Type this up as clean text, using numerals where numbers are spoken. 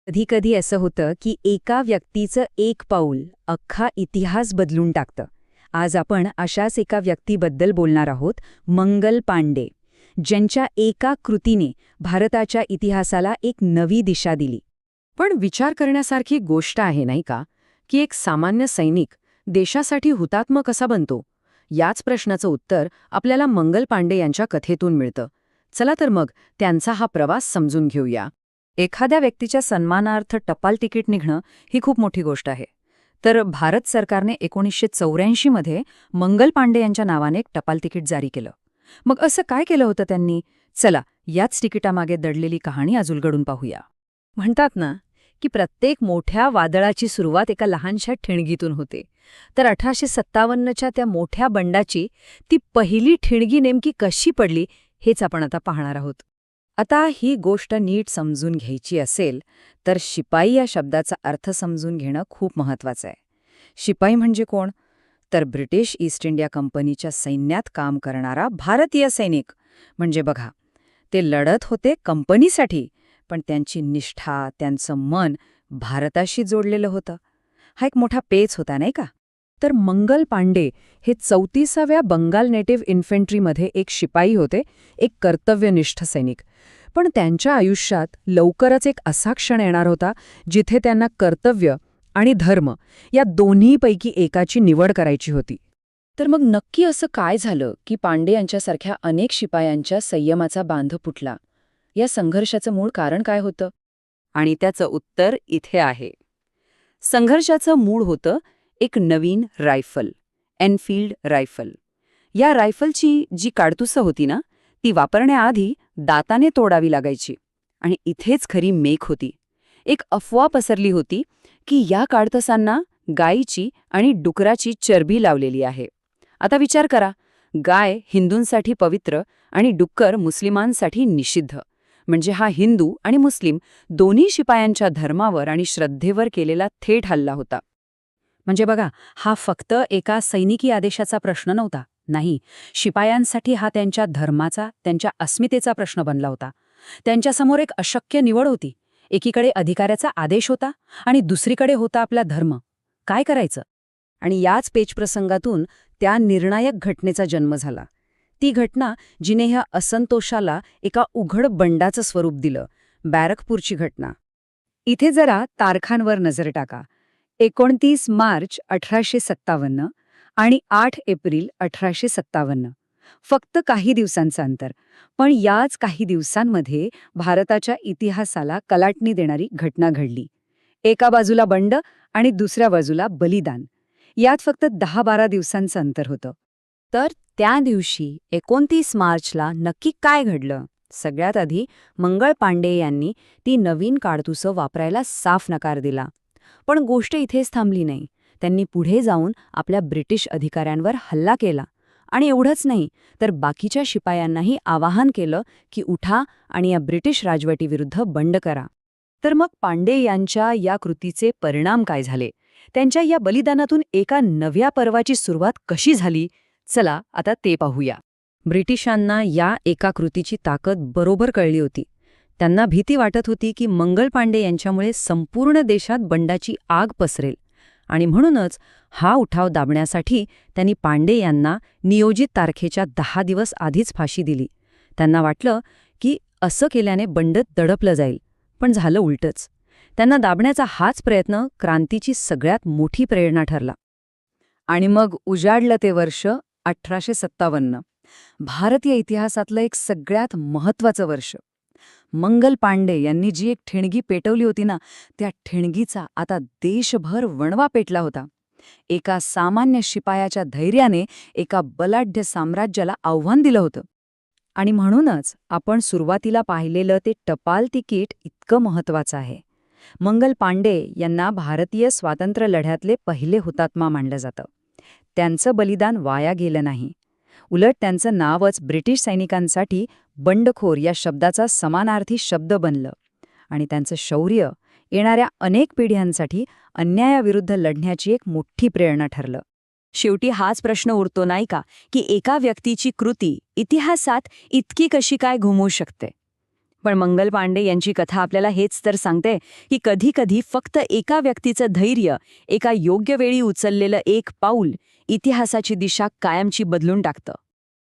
कधीकधी असं होतं की एका व्यक्तीचं एक पाऊल अख्खा इतिहास बदलून टाकतं. आज आपण अशाच एका व्यक्तीबद्दल बोलणार आहोत, मंगल पांडे, ज्यांच्या एका कृतीने भारताच्या इतिहासाला एक नवी दिशा दिली. पण विचार करण्यासारखी गोष्ट आहे नाही का, की एक सामान्य सैनिक देशासाठी हुतात्मा कसा बनतो? याच प्रश्नाचं उत्तर आपल्याला मंगल पांडे यांच्या कथेतून मिळतं. चला तर मग त्यांचा हा प्रवास समजून घेऊया. एखाद्या व्यक्तीच्या सन्मानार्थ टपाल तिकीट निघणं ही खूप मोठी गोष्ट आहे. तर भारत सरकारने 1984 मध्ये मंगल पांडे यांच्या नावाने एक टपाल तिकीट जारी केलं. मग असं काय केलं होतं त्यांनी? चला, याच तिकिटामागे दडलेली कहाणी आज उलगडून पाहूया. म्हणतात ना की प्रत्येक मोठ्या वादळाची सुरुवात एका लहानशा ठिणगीतून होते. तर 1857च्या त्या मोठ्या बंडाची ती पहिली ठिणगी नेमकी कशी पडली हेच आपण आता पाहणार आहोत. आता ही गोष्ट नीट समजून घ्यायची असेल तर शिपाई या शब्दाचा अर्थ समजून घेणं खूप महत्वाचं आहे. शिपाई म्हणजे कोण? तर ब्रिटिश ईस्ट इंडिया कंपनीच्या सैन्यात काम करणारा भारतीय सैनिक. म्हणजे बघा, ते लढत होते कंपनीसाठी, पण त्यांची निष्ठा, त्यांचं मन भारताशी जोडलेलं होतं. हा एक मोठा पेच होता नाही का? तर मंगल पांडे हे 34व्या बंगाल नेटिव्ह इन्फंट्रीमध्ये एक शिपाई होते, एक कर्तव्यनिष्ठ सैनिक. पण त्यांच्या आयुष्यात लवकरच एक असा क्षण येणार होता जिथे त्यांना कर्तव्य आणि धर्म या दोन्हीपैकी एकाची निवड करायची होती. तर मग नक्की असं काय झालं की पांडे यांच्यासारख्या अनेक शिपायांच्या संयमाचा बांध फुटला? या संघर्षाचं मूळ कारण काय होतं? आणि त्याचं उत्तर इथे आहे. संघर्षाचं मूळ होतं एक नवीन रायफल, एनफील्ड रायफल. या रायफलची जी काडतुसं होती ना, ती वापरण्याआधी दाताने तोडावी लागायची. आणि इथेच खरी मेख होती. एक अफवा पसरली होती की या काडतुसांना गायीची आणि डुकराची चरबी लावलेली आहे. आता विचार करा, गाय हिंदूंसाठी पवित्र आणि डुक्कर मुस्लिमांसाठी निषिद्ध. म्हणजे हा हिंदू आणि मुस्लिम दोन्ही शिपायांच्या धर्मावर आणि श्रद्धेवर केलेला थेट हल्ला होता. म्हणजे बघा, हा फक्त एका सैनिकी आदेशाचा प्रश्न नव्हता. नाही, शिपायांसाठी हा त्यांच्या धर्माचा, त्यांच्या अस्मितेचा प्रश्न बनला होता. त्यांच्यासमोर एक अशक्य निवड होती. एकीकडे अधिकाऱ्याचा आदेश होता आणि दुसरीकडे होता आपला धर्म. काय करायचं? आणि याच पेचप्रसंगातून त्या निर्णायक घटनेचा जन्म झाला. ती घटना जिने ह्या असंतोषाला एका उघड बंडाचं स्वरूप दिलं, बॅरकपूरची घटना. इथे जरा तारखांवर नजर टाका. 29 मार्च 1857 आणि 8 एप्रिल 1857. फक्त काही दिवसांचं अंतर. पण याच काही दिवसांमध्ये भारताच्या इतिहासाला कलाटणी देणारी घटना घडली. एका बाजूला बंड आणि दुसऱ्या बाजूला बलिदान. यात फक्त 10-12 दिवसांचं अंतर होतं. तर त्या दिवशी 29 मार्चला नक्की काय घडलं? सगळ्यात आधी मंगळ पांडे यांनी ती नवीन काडतुसं वापरायला साफ नकार दिला. पण गोष्ट इथेच थांबली नाही. त्यांनी पुढे जाऊन आपल्या ब्रिटिश अधिकाऱ्यांवर हल्ला केला. आणि एवढंच नाही, तर बाकीच्या शिपायांनाही आवाहन केलं की उठा आणि या ब्रिटिश राजवटीविरुद्ध बंड करा. तर मग पांडे यांच्या या कृतीचे परिणाम काय झाले? त्यांच्या या बलिदानातून एका नव्या पर्वाची सुरुवात कशी झाली? चला आता ते पाहूया. ब्रिटिशांना या एका कृतीची ताकद बरोबर कळली होती. त्यांना भीती वाटत होती की मंगल पांडे यांच्यामुळे संपूर्ण देशात बंडाची आग पसरेल. आणि म्हणूनच हा उठाव दाबण्यासाठी त्यांनी पांडे यांना नियोजित तारखेच्या 10 दिवस आधीच फाशी दिली. त्यांना वाटलं की असं केल्याने बंड दडपलं जाईल. पण झालं उलटंच. त्यांना दाबण्याचा हाच प्रयत्न क्रांतीची सगळ्यात मोठी प्रेरणा ठरला. आणि मग उजाडलं ते वर्ष 1857. भारतीय इतिहासातलं एक सगळ्यात महत्त्वाचं वर्ष. मंगल पांडे यांनी जी एक ठिणगी पेटवली होती ना, त्या ठिणगीचा आता देशभर वणवा पेटला होता. एका सामान्य शिपायाच्या धैर्याने एका बलाढ्य साम्राज्याला आव्हान दिलं होतं. आणि म्हणूनच आपण सुरुवातीला पाहिलेलं ते टपाल तिकीट इतकं महत्त्वाचं आहे. मंगल पांडे यांना भारतीय स्वातंत्र्य लढ्यातले पहिले हुतात्मा मानलं जातं. त्यांचं बलिदान वाया गेलं नाही. उलट त्यांचं नावच ब्रिटिश सैनिकांसाठी बंडखोर या शब्दाचा समानार्थी शब्द बनलं. आणि त्यांचं शौर्य येणाऱ्या अनेक पिढ्यांसाठी अन्यायाविरुद्ध लढण्याची एक मोठी प्रेरणा ठरलं. शेवटी हाच प्रश्न उरतो नाही का, की एका व्यक्तीची कृती इतिहासात इतकी कशी काय घुमवू शकते? पण मंगल पांडे यांची कथा आपल्याला हेच तर सांगते की कधी कधी फक्त एका व्यक्तीचं धैर्य, एका योग्य वेळी उचललेलं एक पाऊल इतिहासाची दिशा कायमची बदलून टाकतं.